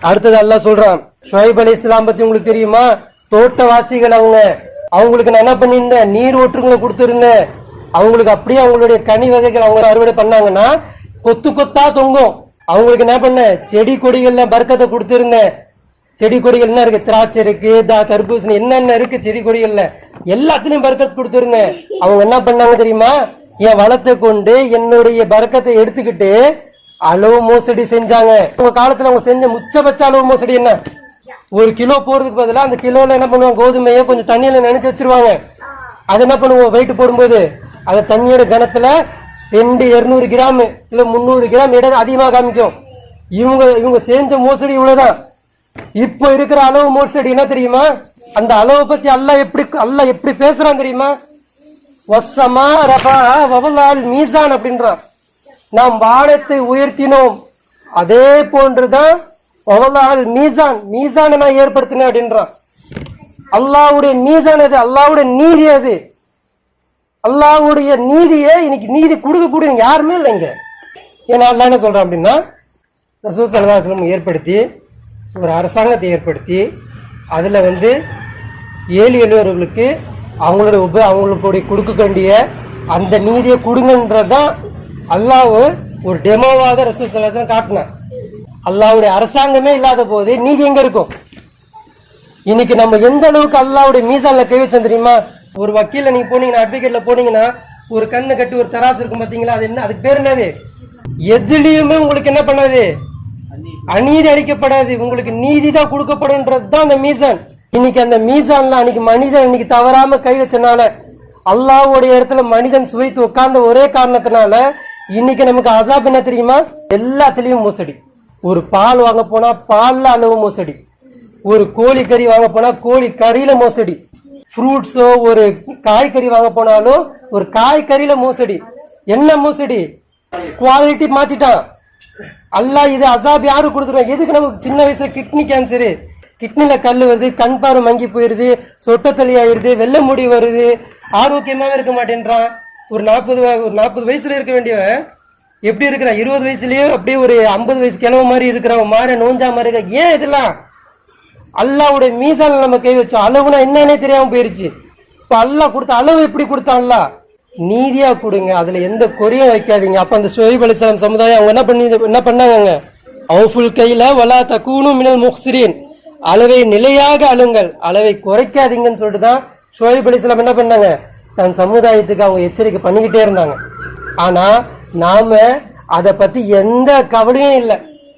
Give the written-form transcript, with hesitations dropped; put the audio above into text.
அடுத்தது அல்லாஹ் சொல்றான், ஷுவைப் அலைஹிஸ்ஸலாம் பத்தி உங்களுக்கு தெரியுமா? தோட்டவாசிகள் அவங்களுக்கு நான் என்ன பண்ணியிருந்தேன், நீர் ஊற்றுங்களை கொடுத்திருந்தேன். அவங்களுக்கு அப்படியே அவங்களுடைய கனி வகைகள் அவங்க அறுவடை பண்ணாங்கன்னா கொத்து கொத்தா தொங்கும். அவங்களுக்கு என்ன பண்ண, செடி கொடிகள்ல பர்க்கத்தை கொடுத்திருந்தேன். செடி கொடிகள் என்ன இருக்கு, திராட்சை இருக்கு, தர்பூசணி என்னென்ன இருக்கு செடி கொடிகள்ல எல்லாத்துலயும் பர்க்கத் கொடுத்திருந்தேன். அவங்க என்ன பண்ணாங்க தெரியுமா? என் வளத்தை கொண்டு என்னுடைய பர்க்கத்தை எடுத்துக்கிட்டு அளவு மோசடி செஞ்சாங்க. உங்க காலத்துல அவங்க செஞ்ச உச்சபட்ச அளவு மோசடி என்ன? ஒரு கிலோ போறதுக்கு பதிலாக அந்த கிலோல என்ன பண்ணுவாங்க, கோதுமையை கொஞ்சம் தண்ணியில நினைச்சு வச்சிருவாங்க. அது என்ன பண்ணுவோம், வெயிட் போடும்போது அந்த தண்ணியோட கனத்துல 200 கிராம் இல்ல 300 கிராம் இடம் அதிகமாக காமிக்கும். இவங்க செஞ்ச மோசடி இவ்வளவுதான். இப்ப இருக்கிற அளவு மோசடி என்ன தெரியுமா? அந்த அளவை பத்தி அல்லாஹ் எப்படி பேசுறான் தெரியுமா? வஸ்ஸமா ரஃபஅஹா வவலால் மீசான் அப்படின்றான். நாம் வானத்தை உயர்த்தினோம், அதே போன்றுதான் வவலால் மீசான், மீசானை நான் ஏற்படுத்தினேன் அப்படின்றான். அல்லாஹ்வுடைய மீசான் அது, அல்லாஹ்வுடைய நீதி அது. அல்லாஹ்வுடைய நீதியை இன்னைக்கு நீதி கொடுக்க யாருமே இல்லைங்க. ஏன்னா அல்லாஹ் என்ன சொல்றான் அப்படின்னா, ரசூல் ஸல்லல்லாஹு அலைஹி வஸல்லம் ஏற்படுத்தி ஒரு அரசாங்கத்தை ஏற்படுத்தி அதுல ஏழை எளியவர்களுக்கு அவங்களுடைய கொடுக்க வேண்டிய அந்த நீதியை கொடுங்கன்றதான் அல்லாஹ் ஒரு டெமோவாக ரசூல் ஸல்லல்லாஹு அலைஹி வஸல்லம் காட்டினான். அல்லாஹ்வுடைய அரசாங்கமே இல்லாத போது நீதி எங்க இருக்கும்? இன்னைக்கு நம்ம எந்த அளவுக்கு அல்லாஹ்வுடைய மீசான்ல கை வச்சோம் தெரியுமா? ஒரு வக்கீல்ல நீங்க போனீங்கன்னா, அட்வொகேட்ல போனீங்கன்னா, ஒரு கண்ணை கட்டி ஒரு தராசு இருக்கும் பாத்தீங்களா? அது என்ன, அதுக்கு பேர் என்னது? எதுலயுமே உங்களுக்கு என்ன பண்ணாது, அநீதி அளிக்கப்படாது. உங்களுக்கு நீதி தான் கொடுக்கப்படும்ன்றதுதான் அந்த மீசான். இன்னைக்கு அந்த மீசான்ல அன்னைக்கு மனிதன் இன்னைக்கு தவறாம கை வச்சனால, அல்லாஹ்வுடைய இடத்துல மனிதன் சுவைத்து உட்கார்ந்த ஒரே காரணத்தினால இன்னைக்கு நமக்கு அசாப் என்ன தெரியுமா? எல்லாத்துலயும் மோசடி. ஒரு பால் வாங்க போனா பால்ல அளவு மோசடி, ஒரு கோழி கறி வாங்க போனா கோழி கறியில மோசடி, ஃப்ரூட்ஸோ ஒரு காய்கறி வாங்க போனாலும் ஒரு காய்கறியில மோசடி. என்ன மோசடி? குவாலிட்டி மாத்திட்டான் அல்லாஹ். இது அசாப் யாரு கொடுத்துருவான்? எதுக்கு நமக்கு சின்ன வயசுல கிட்னி கேன்சரு, கிட்னில கல் வருது, கண் பார்வை மங்கி போயிருது, சொட்டத்தலி ஆயிருது, வெள்ளை முடி வருது, ஆரோக்கியமாவே இருக்க மாட்டேன்றான். ஒரு 40 வயசுல இருக்க வேண்டியவன் எப்படி இருக்கிறான்? 20 வயசுலயே அப்படியே ஒரு 50 வயசு கிழவு மாதிரி இருக்கிறவன் மாற நோஞ்சா மாதிரி இருக்க. ஏன் இதெல்லாம்? அல்லாஹ்வுடைய மீசான்ல நம்ம கை வச்சோம். அளவுனா என்னன்னே தெரியாம போயிருச்சு. இப்ப அல்லாஹ் கொடுத்த அளவு எப்படி கொடுத்தான்? அல்லாஹ் நீதியா கொடுங்க, அதுல எந்த குறையும் வைக்காதீங்க. அப்ப அந்த ஷுவைப் அலைஹிஸ்ஸலாம் சமுதாயம் அவங்க என்ன பண்ணாங்க? அவுஃபுல் கைல வலா தகூனு மினல் முக்ஸிரீன், அளவை நிலையாக அழுங்கள், அளவை குறைக்காதீங்கன்னு சொல்லிட்டு தான் ஷுவைப் அலைஹிஸ்ஸலாம் என்ன பண்ணாங்க? தன் சமுதாயத்துக்கு அவங்க எச்சரிக்கை பண்ணிக்கிட்டே இருந்தாங்க. ஆனா நாம அதை பத்தி எந்த கவலையும் இல்லை.